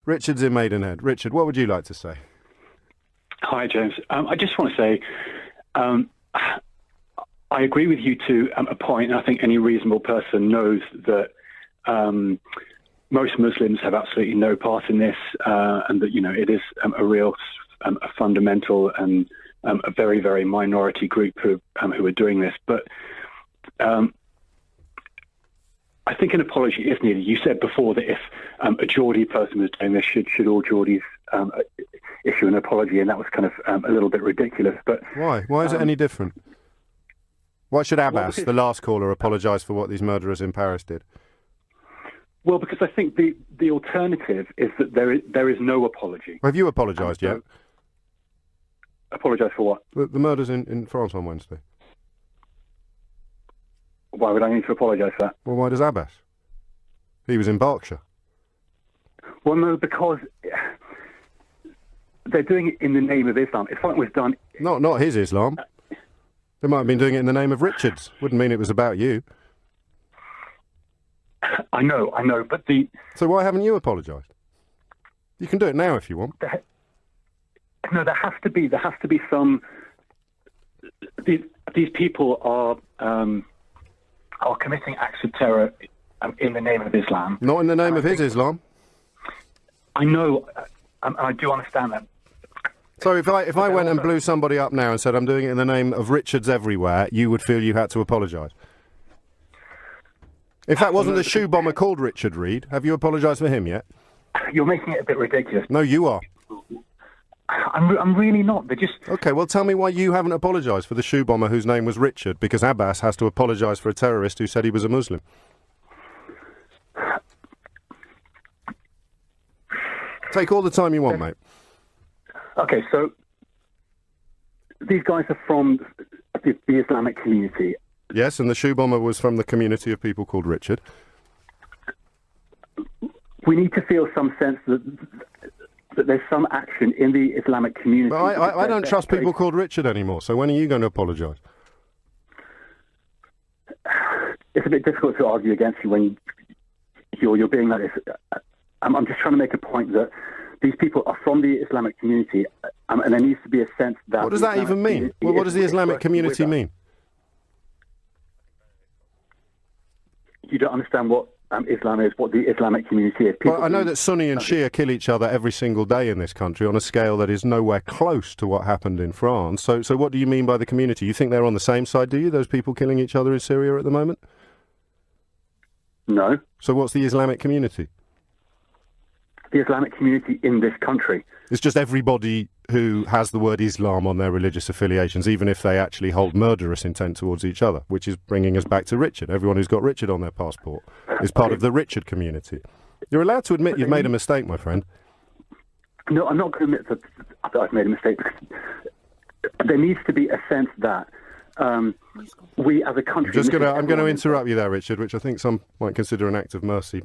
Richard's in Maidenhead. Richard, what would you like to say? Hi, James. I just want to say I agree with you to a point, and I think any reasonable person knows that most Muslims have absolutely no part in this, and that, it is a real a fundamental and a very, very minority group who are doing this. But I think an apology is needed. You said before that if a Geordie person was doing this, should all Geordies issue an apology, and that was kind of a little bit ridiculous. But why? Why is it any different? Why should Abbas, the last caller, apologise for what these murderers in Paris did? Well, because I think the alternative is that there is no apology. Have you apologised yet? Apologise for what? The murders in France on Wednesday. Why would I need to apologise for that? Well, why does Abbas? He was in Berkshire. Well, no, because they're doing it in the name of Islam. If something was done... Not his Islam. They might have been doing it in the name of Richard's. Wouldn't mean it was about you. I know, but the... So why haven't you apologised? You can do it now if you want. No, there has to be some... These people are committing acts of terror in the name of Islam. Not in the name of his Islam. I know, and I do understand that. So if I went and blew somebody up now and said I'm doing it in the name of Richards everywhere, you would feel you had to apologise? If that wasn't a shoe bomber called Richard Reed, have you apologised for him yet? You're making it a bit ridiculous. No, you are. I'm really not. They're just... OK, well, tell me why you haven't apologised for the shoe bomber whose name was Richard, because Abbas has to apologise for a terrorist who said he was a Muslim. Take all the time you want, mate. OK, so these guys are from the Islamic community. Yes, and the shoe bomber was from the community of people called Richard. We need to feel some sense that there's some action in the Islamic community. Well, I don't trust people called Richard anymore, so when are you going to apologise? It's a bit difficult to argue against you when you're being like this. I'm just trying to make a point that these people are from the Islamic community, and there needs to be a sense that... What does that even mean? Well, what does the Islamic community mean? You don't understand what Islam is, what the Islamic community is. Well, I know that Sunni and Shia kill each other every single day in this country on a scale that is nowhere close to what happened in France. So what do you mean by the community? You think they're on the same side, do you, those people killing each other in Syria at the moment? No. So what's the Islamic community? The Islamic community in this country. It's just everybody who has the word Islam on their religious affiliations, even if they actually hold murderous intent towards each other, which is bringing us back to Richard. Everyone who's got Richard on their passport is part of the Richard community. You're allowed to admit you've made a mistake, my friend. No, I'm not going to admit that I've made a mistake. There needs to be a sense that we as a country... I'm going to interrupt you there, Richard, which I think some might consider an act of mercy.